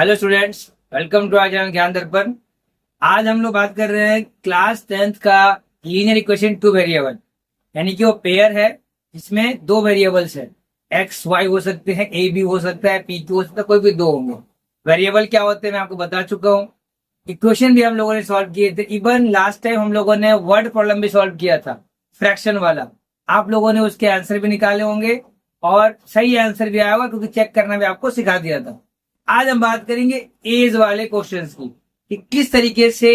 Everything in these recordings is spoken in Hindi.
Hello students, welcome to our channel Gyan Darpan. आज हम लोग बात कर रहे हैं क्लास 10th का लीनियर इक्वेशन टू वेरिएबल, यानी कि वो पेयर है जिसमें दो वेरिएबल्स है, एक्स वाई हो सकते हैं, ए बी हो सकता है, पी क्यू हो सकता है, कोई भी दो होंगे। वेरिएबल क्या होते हैं मैं आपको बता चुका हूँ। इक्वेशन भी हम लोगों ने सॉल्व किए थे, इवन लास्ट टाइम हम लोगों ने वर्ड प्रॉब्लम भी सॉल्व किया था, फ्रैक्शन वाला। आप लोगों ने उसके आंसर भी निकाले होंगे और सही आंसर भी आया होगा, क्योंकि चेक करना भी आपको सिखा दिया था। आज हम बात करेंगे एज वाले क्वेश्चंस की, कि किस तरीके से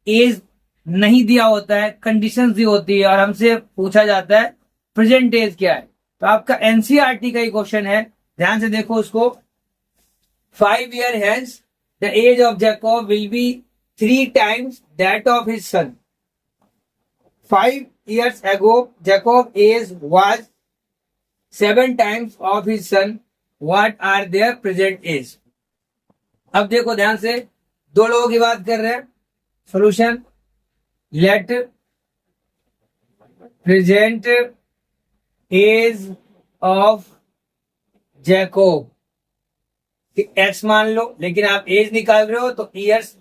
एज नहीं दिया होता है, कंडीशंस दी होती है और हमसे पूछा जाता है प्रेजेंट एज क्या है। तो आपका एनसीईआरटी का ही क्वेश्चन है, ध्यान से देखो उसको। 5 years hence the age of Jacob will be 3 times that of his son. 5 years ago Jacob's age was 7 times of his son. What are their present age? अब देखो ध्यान से, दो लोगों की बात कर रहे हैं। Solution, let present age of Jacob, x मान लो, लेकिन आप एज निकाल रहे हो तो ईयर्स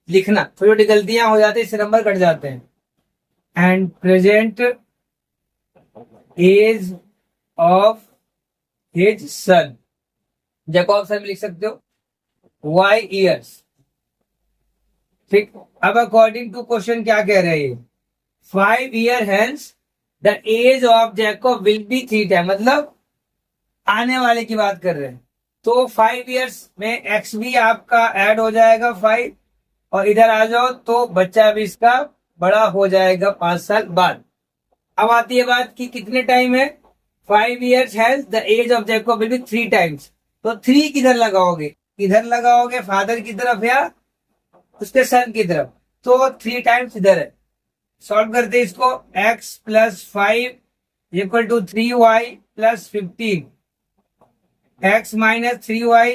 लिखना, छोटी छोटी गलतियां हो जाती है, इससे नंबर कट जाते हैं। And present age of his son, Jacob son लिख सकते हो, y years। ठीक, अब अकॉर्डिंग टू क्वेश्चन क्या कह रहे हैं, 5 years hence the age of Jacob will be 3 times, मतलब आने वाले की बात कर रहे हैं। तो 5 years में x भी आपका ऐड हो जाएगा 5, और इधर आ जाओ तो बच्चा भी इसका बड़ा हो जाएगा 5 साल बाद। अब आती है बात कि कितने टाइम है। 5 years hence the age of Jacob will be 3 times, तो 3 किधर लगाओगे, इधर लगाओगे फादर की तरफ या उसके सन की तरफ, तो 3 times इधर है। सॉल्व करते इसको, x plus 5 equal to 3y plus 15, x minus 3y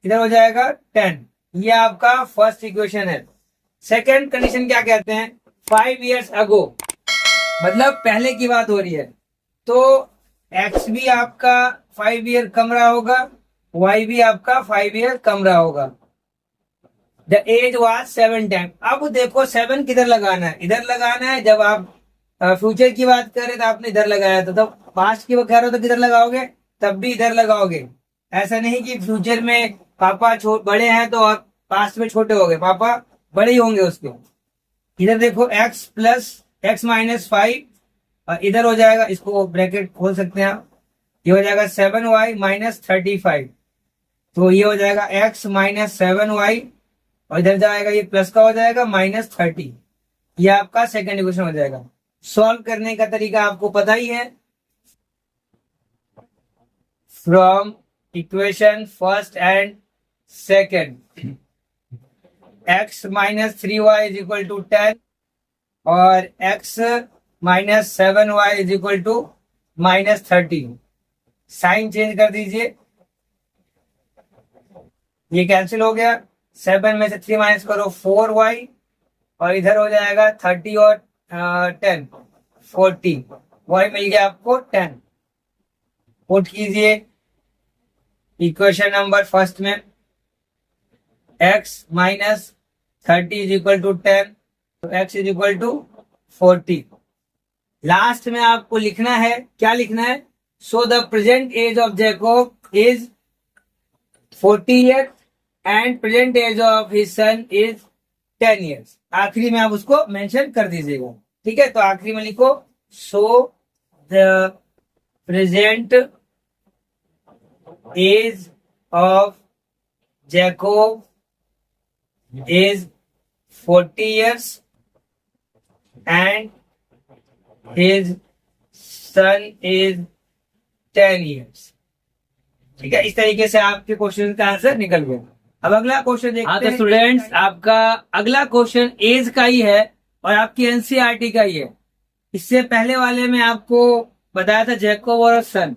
इधर हो जाएगा 10। ये आपका फर्स्ट इक्वेशन है। सेकेंड कंडीशन क्या कहते हैं, 5 years ago, मतलब पहले की बात हो रही है, तो x भी आपका 5 year कम रहा होगा, y भी आपका 5 year कम रहा होगा। The age was 7 time. अब देखो 7 किधर लगाना है, इधर लगाना है। जब आप फ्यूचर की बात कर रहे तो आपने इधर लगाया था, तो पास्ट की बात कर रहे हो तो किधर लगाओगे, तब भी इधर लगाओगे। ऐसा नहीं कि फ्यूचर में पापा बड़े हैं तो आप पास्ट में छोटे हो गए, पापा बड़े ही होंगे उसके। इधर देखो x प्लस x माइनस 5, और इधर हो जाएगा, इसको ब्रैकेट खोल सकते हैं आप, ये हो जाएगा 7y माइनस 35, तो ये हो जाएगा x माइनस 7y, और इधर जाएगा ये प्लस का हो जाएगा माइनस 30। ये आपका सेकंड इक्वेशन हो जाएगा। सॉल्व करने का तरीका आपको पता ही है, from equation first and second, x minus 3y is equal to 10 और x minus 7y is equal to minus 30। Sign change कर दीजिए, ये कैंसिल हो गया। 7 में से 3 माइनस करो 4y, और इधर हो जाएगा 30 और 10 40, y मिल गया आपको 10। पुट कीजिए इक्वेशन नंबर फर्स्ट में, x minus 30 is equal to 10, तो x is equal to 40। Last में आपको लिखना है, क्या लिखना है, so the present age of Jacob is 40 years and present age of his son is 10 years। आखिरी में आप उसको मेंशन कर दीजिएगा, ठीक है। तो आखिरी में लिखो, so the present age of Jacob is 40 years and his son is 10 years। ठीक है, इस तरीके से आपके क्वेश्चन का आंसर निकल गया। अब अगला क्वेश्चन देखते हैं। तो स्टूडेंट्स, आपका अगला क्वेश्चन एज का ही है और आपकी एनसीईआरटी का ही है। इससे पहले वाले में आपको बताया था जैकोब और सन,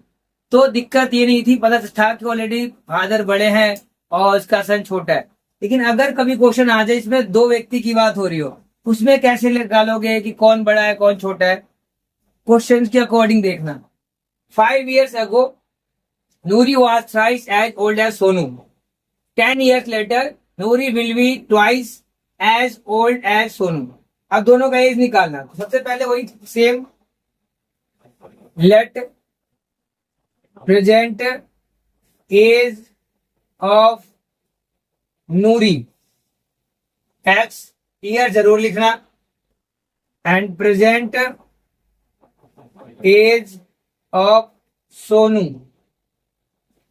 तो दिक्कत ये नहीं थी, पता था कि ऑलरेडी फादर बड़े हैं और उसका सन छोटा है। लेकिन अगर कभी क्वेश्चन आ जाए इसमें दो व्यक्ति की बात हो रही हो, उसमें कैसे निकालोगे कि कौन बड़ा है कौन छोटा है, क्वेश्चन के अकॉर्डिंग देखना। 5 years ago Nuri was thrice as old as Sonu. 10 years later Noori will be twice as old as Sonu. अब दोनों का एज निकालना, तो सबसे पहले वही same, let present age of Noori x, year जरूर लिखना, and present age of Sonu,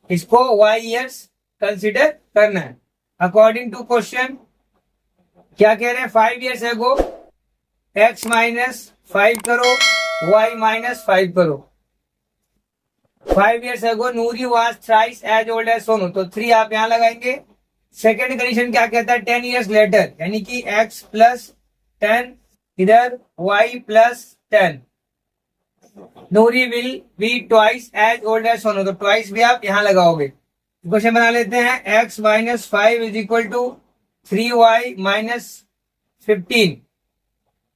इसको y ईयर्स कंसिडर करना है। अकॉर्डिंग टू क्वेश्चन क्या कह रहे हैं, 5 years एगो x माइनस 5 करो, y माइनस 5 करो। 5 years ago Noori was thrice as old as Sonu, तो 3 आप यहां लगाएंगे। सेकेंड कंडीशन क्या कहता है, 10 years लेटर, यानी कि x प्लस 10, इधर y plus 10, Noori will be twice as old as Sonu, तो ट्वाइस भी आप यहां लगाओगे। क्वेश्चन बना लेते हैं, x minus 5 is equal to 3y minus 15,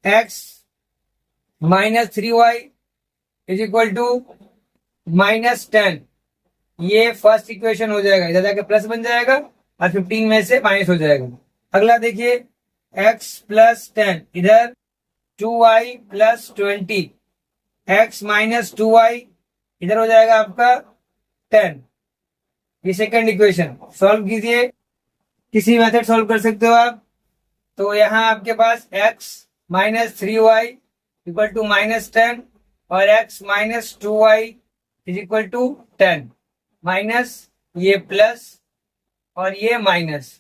x minus 3y is equal to minus 10। ये फर्स्ट इक्वेशन हो जाएगा, इधर जाके प्लस बन जाएगा और 15 में से माइनस हो जाएगा। अगला देखिए, x प्लस 10, इधर 2y plus 20, x minus 2y, इधर हो जाएगा आपका 10। ये सेकंड इक्वेशन सॉल्व कीजिए, किसी मेथड सॉल्व कर सकते हो आप। तो यहाँ आपके पास x minus 3y equal to minus 10 और x minus 2y is equal to 10, minus ये प्लस और ये माइनस,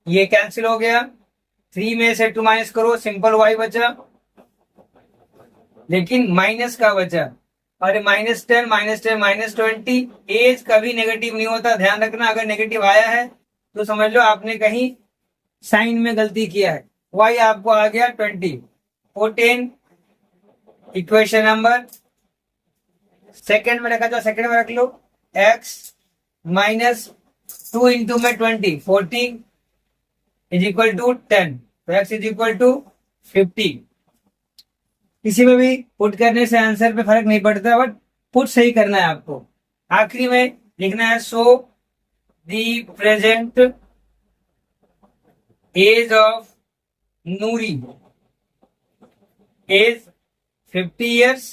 ये कैंसिल हो गया। 3 में से 2 माइनस करो, सिंपल y बचा, लेकिन माइनस का बचा, और माइनस 10 माइनस 10 माइनस 20। एज कभी नेगेटिव नहीं होता, ध्यान रखना। अगर नेगेटिव आया है तो समझ लो आपने कहीं साइन में गलती किया है। y आपको आ गया 20। 14 इक्वेशन नंबर सेकेंड में रखा, तो सेकेंड में रख लो, x माइनस 2 इंटू में 20, 40 इज इक्वल टू 10, तो x इज इक्वल टू 50। किसी में भी पुट करने से आंसर पे फर्क नहीं पड़ता, बट पुट सही करना है आपको। आखिरी में लिखना है, so the present age of Noori as 50 years।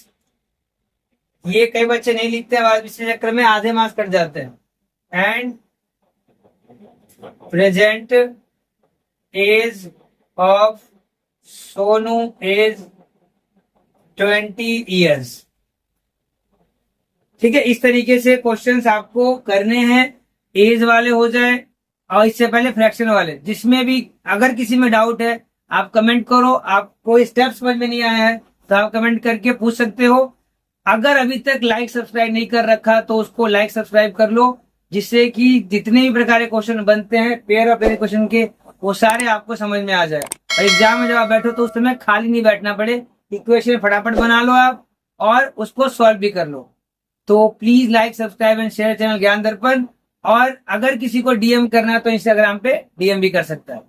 ये कई बच्चे नहीं लिखते हैं, इसी चक्कर में आधे मार्क्स कट जाते हैं। And present age of Sonu as 20 years। ठीक है, इस तरीके से क्वेश्चंस आपको करने हैं, एज वाले हो जाए और इससे पहले फ्रैक्शन वाले। जिसमें भी अगर किसी में डाउट है आप कमेंट करो, आपको स्टेप समझ में नहीं आया है तो आप कमेंट करके पूछ सकते हो। अगर अभी तक लाइक सब्सक्राइब नहीं कर रखा तो उसको लाइक सब्सक्राइब कर लो, जिससे कि जितने भी प्रकार के क्वेश्चन बनते हैं पेयर और पेयर क्वेश्चन के, वो सारे आपको समझ में आ जाए। और एग्जाम में जब आप बैठो तो उस समय खाली नहीं बैठना पड़े, इक्वेशन फटाफट बना लो आप और उसको सॉल्व भी कर लो। तो please like subscribe and share channel Gyan दर्पण। और अगर किसी को डीएम करना है तो इंस्टाग्राम पे डीएम भी कर सकता है।